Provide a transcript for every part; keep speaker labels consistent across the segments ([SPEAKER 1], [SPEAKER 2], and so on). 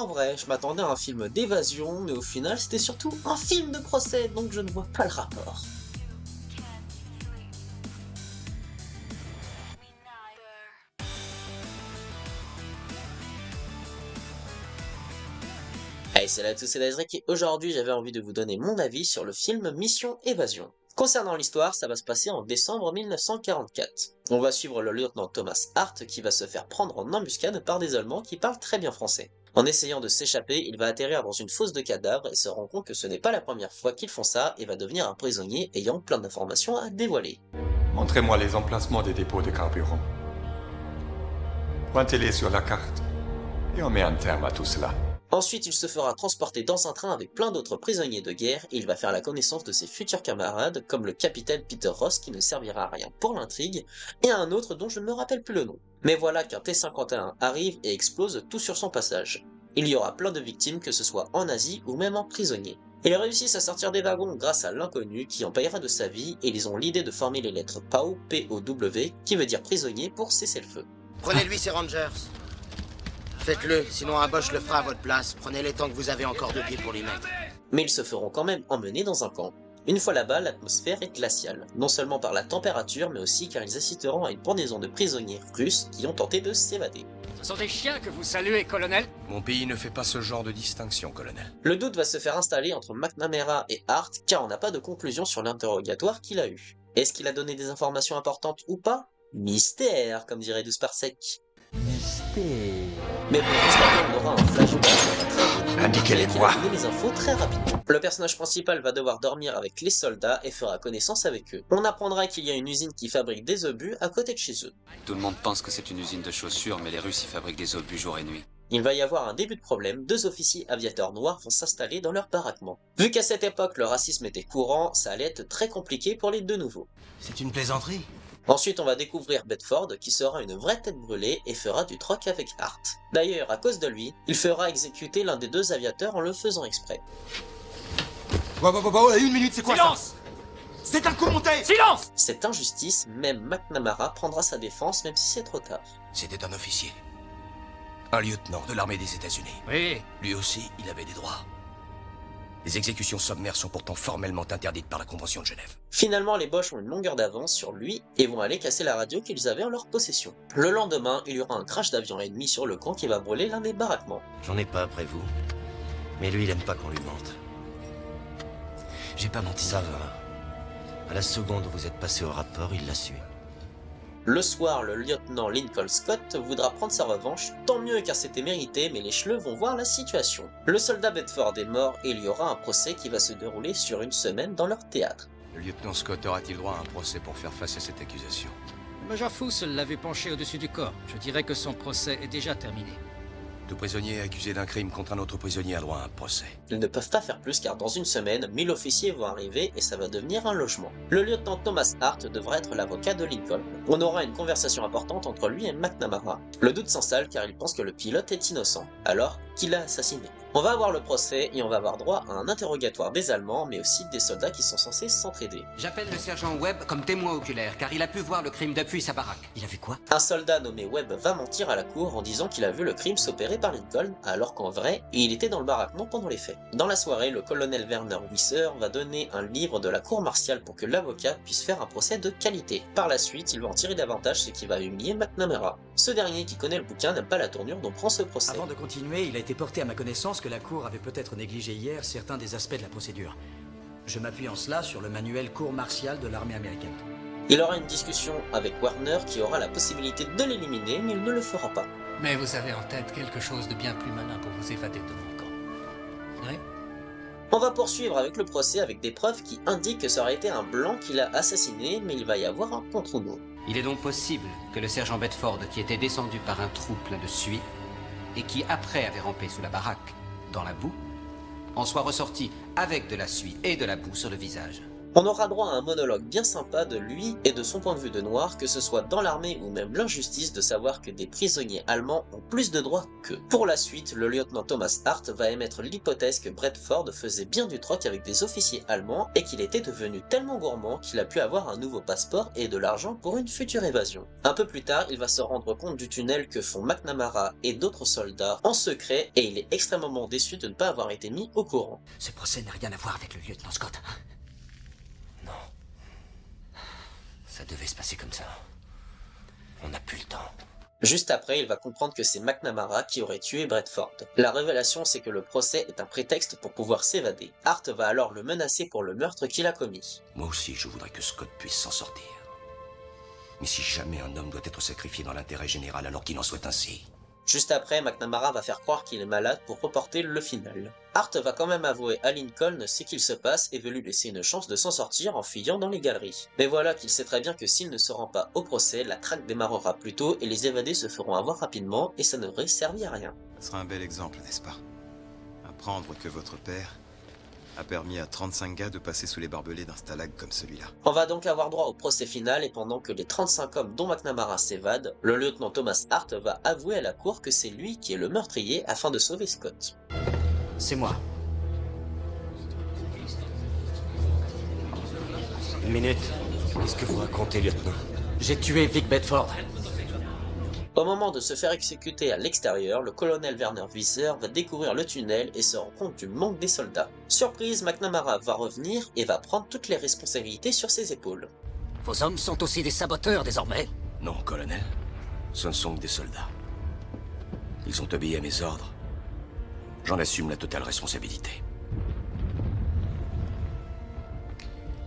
[SPEAKER 1] En vrai, je m'attendais à un film d'évasion, mais au final c'était surtout un film de procès, donc je ne vois pas le rapport. Hey, salut à tous, c'est Lazrek et aujourd'hui j'avais envie de vous donner mon avis sur le film Mission Évasion. Concernant l'histoire, ça va se passer en décembre 1944. On va suivre le lieutenant Thomas Hart qui va se faire prendre en embuscade par des Allemands qui parlent très bien français. En essayant de s'échapper, il va atterrir dans une fosse de cadavres et se rend compte que ce n'est pas la première fois qu'ils font ça et va devenir un prisonnier ayant plein d'informations à dévoiler.
[SPEAKER 2] Montrez-moi les emplacements des dépôts de carburant. Pointez-les sur la carte et on met un terme à tout cela.
[SPEAKER 1] Ensuite, il se fera transporter dans un train avec plein d'autres prisonniers de guerre et il va faire la connaissance de ses futurs camarades comme le capitaine Peter Ross qui ne servira à rien pour l'intrigue et un autre dont je ne me rappelle plus le nom. Mais voilà qu'un T-51 arrive et explose tout sur son passage. Il y aura plein de victimes que ce soit en Asie ou même en prisonniers. Ils réussissent à sortir des wagons grâce à l'inconnu qui en payera de sa vie et ils ont l'idée de former les lettres POW, P-O-W, qui veut dire prisonnier pour cesser le feu.
[SPEAKER 3] Prenez-lui ces Rangers. Faites-le, sinon un Bosch le fera à votre place. Prenez les temps que vous avez encore de pied pour les mettre.
[SPEAKER 1] Mais ils se feront quand même emmener dans un camp. Une fois là-bas, l'atmosphère est glaciale, non seulement par la température, mais aussi car ils assisteront à une pendaison de prisonniers russes qui ont tenté de s'évader.
[SPEAKER 4] Ce sont des chiens que vous saluez, colonel.
[SPEAKER 5] Mon pays ne fait pas ce genre de distinction, colonel.
[SPEAKER 1] Le doute va se faire installer entre McNamara et Hart, car on n'a pas de conclusion sur l'interrogatoire qu'il a eu. Est-ce qu'il a donné des informations importantes ou pas? Mystère, comme dirait Douze Parsec. Mais pour constater, on aura un flashback.
[SPEAKER 5] Indiquez-les-moi.
[SPEAKER 1] Il a donné les infos très rapidement. Le personnage principal va devoir dormir avec les soldats et fera connaissance avec eux. On apprendra qu'il y a une usine qui fabrique des obus à côté de chez eux.
[SPEAKER 6] Tout le monde pense que c'est une usine de chaussures, mais les Russes y fabriquent des obus jour et nuit.
[SPEAKER 1] Il va y avoir un début de problème, deux officiers aviateurs noirs vont s'installer dans leur baraquement. Vu qu'à cette époque le racisme était courant, ça allait être très compliqué pour les deux nouveaux.
[SPEAKER 3] C'est une plaisanterie.
[SPEAKER 1] Ensuite, on va découvrir Bedford, qui sera une vraie tête brûlée et fera du troc avec Hart. D'ailleurs, à cause de lui, il fera exécuter l'un des deux aviateurs en le faisant exprès.
[SPEAKER 5] Wow, une minute, c'est quoi ça?
[SPEAKER 4] Silence!
[SPEAKER 5] C'est un coup monté!
[SPEAKER 4] Silence!
[SPEAKER 1] Cette injustice, même McNamara prendra sa défense même si c'est trop tard.
[SPEAKER 5] C'était un officier. Un lieutenant de l'armée des États-Unis.
[SPEAKER 4] Oui,
[SPEAKER 5] Lui aussi, il avait des droits. Les exécutions sommaires sont pourtant formellement interdites par la Convention de Genève.
[SPEAKER 1] Finalement, les Boches ont une longueur d'avance sur lui et vont aller casser la radio qu'ils avaient en leur possession. Le lendemain, il y aura un crash d'avion ennemi sur le camp qui va brûler l'un des baraquements.
[SPEAKER 3] J'en ai pas après vous. Mais lui, il aime pas qu'on lui mente. J'ai pas menti. Ça va. À la seconde où vous êtes passé au rapport, il l'a su.
[SPEAKER 1] Le soir, le lieutenant Lincoln Scott voudra prendre sa revanche, tant mieux car c'était mérité, mais les cheleux vont voir la situation. Le soldat Bedford est mort et il y aura un procès qui va se dérouler sur une semaine dans leur théâtre.
[SPEAKER 5] Le lieutenant Scott aura-t-il droit à un procès pour faire face à cette accusation?
[SPEAKER 4] le major Fuss l'avait penché au-dessus du corps. Je dirais que son procès est déjà terminé.
[SPEAKER 5] Tout prisonnier accusé d'un crime contre un autre prisonnier a droit à un procès.
[SPEAKER 1] Ils ne peuvent pas faire plus car dans une semaine, 1000 officiers vont arriver et ça va devenir un logement. Le lieutenant Thomas Hart devra être l'avocat de Lincoln. On aura une conversation importante entre lui et McNamara. Le doute s'installe car il pense que le pilote est innocent, alors qu'il l'a assassiné. On va avoir le procès et on va avoir droit à un interrogatoire des Allemands mais aussi des soldats qui sont censés s'entraider.
[SPEAKER 7] J'appelle le sergent Webb comme témoin oculaire, car il a pu voir le crime depuis sa baraque.
[SPEAKER 3] Il a vu quoi?
[SPEAKER 1] Un soldat nommé Webb va mentir à la cour en disant qu'il a vu le crime s'opérer par Lincoln, alors qu'en vrai, il était dans le baraquement pendant les faits. Dans la soirée, le colonel Werner Wisser va donner un livre de la cour martiale pour que l'avocat puisse faire un procès de qualité. Par la suite, il va en tirer davantage, ce qui va humilier McNamara. Ce dernier qui connaît le bouquin n'aime pas la tournure dont prend ce procès.
[SPEAKER 8] Avant de continuer, il a été porté à ma connaissance que la Cour avait peut-être négligé hier certains des aspects de la procédure. Je m'appuie en cela sur le manuel Cour martiale de l'armée américaine.
[SPEAKER 1] Il aura une discussion avec Warner qui aura la possibilité de l'éliminer, mais il ne le fera pas.
[SPEAKER 4] Mais vous avez en tête quelque chose de bien plus malin pour vous évader de mon camp. Oui?
[SPEAKER 1] On va poursuivre avec le procès avec des preuves qui indiquent que ça aurait été un blanc qui l'a assassiné, mais il va y avoir un contre-nous.
[SPEAKER 7] Il est donc possible que le sergent Bedford, qui était descendu par un trou plein de suie, et qui après avait rampé sous la baraque, dans la boue, en soit ressorti avec de la suie et de la boue sur le visage.
[SPEAKER 1] On aura droit à un monologue bien sympa de lui et de son point de vue de noir, que ce soit dans l'armée ou même l'injustice de savoir que des prisonniers allemands ont plus de droits qu'eux. Pour la suite, le lieutenant Thomas Hart va émettre l'hypothèse que Bradford faisait bien du troc avec des officiers allemands et qu'il était devenu tellement gourmand qu'il a pu avoir un nouveau passeport et de l'argent pour une future évasion. Un peu plus tard, il va se rendre compte du tunnel que font McNamara et d'autres soldats en secret et il est extrêmement déçu de ne pas avoir été mis au courant.
[SPEAKER 8] Ce procès n'a rien à voir avec le lieutenant Scott.
[SPEAKER 3] Non. Ça devait se passer comme ça. On n'a plus le temps.
[SPEAKER 1] Juste après, il va comprendre que c'est McNamara qui aurait tué Bradford. La révélation, c'est que le procès est un prétexte pour pouvoir s'évader. Hart va alors le menacer pour le meurtre qu'il a commis.
[SPEAKER 5] Moi aussi, je voudrais que Scott puisse s'en sortir. Mais si jamais un homme doit être sacrifié dans l'intérêt général, alors qu'il en soit ainsi.
[SPEAKER 1] Juste après, McNamara va faire croire qu'il est malade pour reporter le final. Hart va quand même avouer à Lincoln ce qu'il se passe et veut lui laisser une chance de s'en sortir en fuyant dans les galeries. Mais voilà qu'il sait très bien que s'il ne se rend pas au procès, la traque démarrera plus tôt et les évadés se feront avoir rapidement et ça n'aurait servi à rien.
[SPEAKER 9] Ce sera un bel exemple, n'est-ce pas? Apprendre que votre père a permis à 35 gars de passer sous les barbelés d'un stalag comme celui-là.
[SPEAKER 1] On va donc avoir droit au procès final et pendant que les 35 hommes dont McNamara s'évadent, le lieutenant Thomas Hart va avouer à la cour que c'est lui qui est le meurtrier afin de sauver Scott.
[SPEAKER 8] C'est moi.
[SPEAKER 3] Une minute. Qu'est-ce que vous racontez, lieutenant?
[SPEAKER 8] J'ai tué Vic Bedford.
[SPEAKER 1] Au moment de se faire exécuter à l'extérieur, le colonel Werner Visser va découvrir le tunnel et se rend compte du manque des soldats. Surprise, McNamara va revenir et va prendre toutes les responsabilités sur ses épaules.
[SPEAKER 4] Vos hommes sont aussi des saboteurs désormais.
[SPEAKER 5] Non, colonel. Ce ne sont que des soldats. Ils ont obéi à mes ordres. J'en assume la totale responsabilité.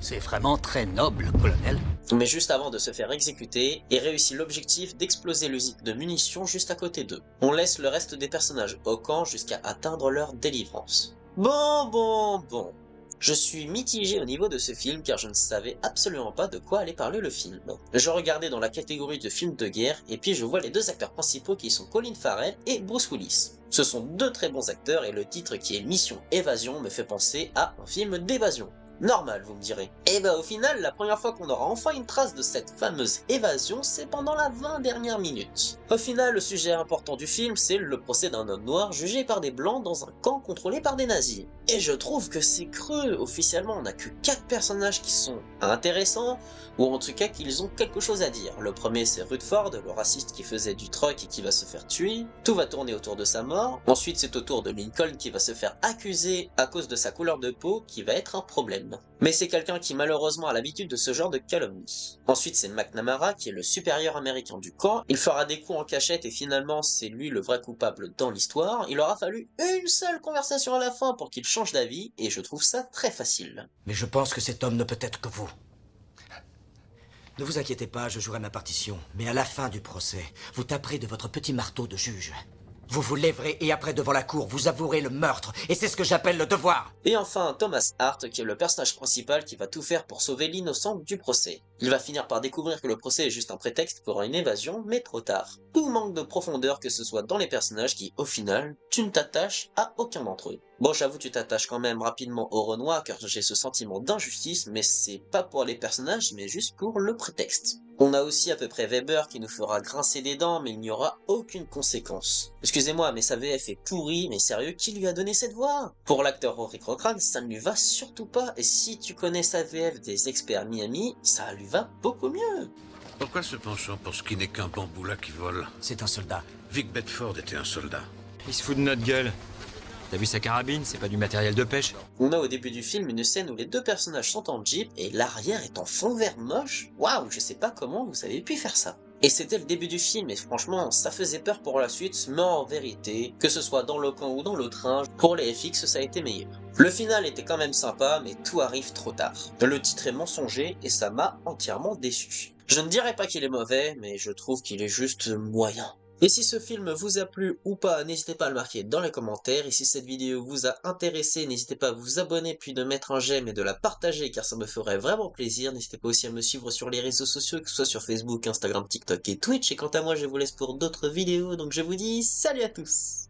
[SPEAKER 4] C'est vraiment très noble, colonel.
[SPEAKER 1] Mais juste avant de se faire exécuter, il réussit l'objectif d'exploser l'usine de munitions juste à côté d'eux. On laisse le reste des personnages au camp jusqu'à atteindre leur délivrance. Bon. Je suis mitigé au niveau de ce film car je ne savais absolument pas de quoi allait parler le film. Je regardais dans la catégorie de films de guerre et puis je vois les deux acteurs principaux qui sont Colin Farrell et Bruce Willis. Ce sont deux très bons acteurs et le titre qui est Mission Évasion me fait penser à un film d'évasion. Normal, vous me direz. Et bah au final, la première fois qu'on aura enfin une trace de cette fameuse évasion, c'est pendant la 20 dernières minutes. Au final, le sujet important du film, c'est le procès d'un homme noir jugé par des blancs dans un camp contrôlé par des nazis. Et je trouve que c'est creux. Officiellement, on n'a que 4 personnages qui sont intéressants, ou en tout cas qu'ils ont quelque chose à dire. Le premier, c'est Rutherford, le raciste qui faisait du troc et qui va se faire tuer. Tout va tourner autour de sa mort. Ensuite, c'est au tour de Lincoln qui va se faire accuser à cause de sa couleur de peau, qui va être un problème. Mais c'est quelqu'un qui malheureusement a l'habitude de ce genre de calomnie. Ensuite c'est McNamara qui est le supérieur américain du camp, il fera des coups en cachette et finalement c'est lui le vrai coupable dans l'histoire, il aura fallu une seule conversation à la fin pour qu'il change d'avis et je trouve ça très facile.
[SPEAKER 8] Mais je pense que cet homme ne peut être que vous. Ne vous inquiétez pas, je jouerai ma partition. Mais à la fin du procès, vous taperez de votre petit marteau de juge. Vous vous lèverez et après devant la cour, vous avouerez le meurtre. Et c'est ce que j'appelle le devoir.
[SPEAKER 1] Et enfin, Thomas Hart, qui est le personnage principal qui va tout faire pour sauver l'innocent du procès. Il va finir par découvrir que le procès est juste un prétexte pour une évasion, mais trop tard. Tout manque de profondeur que ce soit dans les personnages qui, au final, tu ne t'attaches à aucun d'entre eux. Bon, j'avoue, tu t'attaches quand même rapidement au Renoir car j'ai ce sentiment d'injustice, mais c'est pas pour les personnages, mais juste pour le prétexte. On a aussi à peu près Weber qui nous fera grincer des dents, mais il n'y aura aucune conséquence. Excusez-moi, mais sa VF est pourrie, mais sérieux, qui lui a donné cette voix? Pour l'acteur Rory Cochrane, ça ne lui va surtout pas, et si tu connais sa VF des experts Miami, ça lui va beaucoup mieux.
[SPEAKER 10] Pourquoi ce penchant pour ce qui n'est qu'un bamboula qui vole?
[SPEAKER 8] C'est un soldat.
[SPEAKER 10] Vic Bedford était un soldat.
[SPEAKER 11] Il se fout de notre gueule. T'as vu sa carabine? C'est pas du matériel de pêche.
[SPEAKER 1] On a au début du film une scène où les deux personnages sont en jeep et l'arrière est en fond vert moche. Waouh, je sais pas comment vous avez pu faire ça. Et c'était le début du film et franchement ça faisait peur pour la suite, mais en vérité, que ce soit dans le camp ou dans le train, pour les FX ça a été meilleur. Le final était quand même sympa, mais tout arrive trop tard. Le titre est mensonger et ça m'a entièrement déçu. Je ne dirais pas qu'il est mauvais, mais je trouve qu'il est juste moyen. Et si ce film vous a plu ou pas, n'hésitez pas à le marquer dans les commentaires. Et si cette vidéo vous a intéressé, n'hésitez pas à vous abonner puis de mettre un j'aime et de la partager car ça me ferait vraiment plaisir. N'hésitez pas aussi à me suivre sur les réseaux sociaux, que ce soit sur Facebook, Instagram, TikTok et Twitch. Et quant à moi, je vous laisse pour d'autres vidéos. Donc je vous dis salut à tous.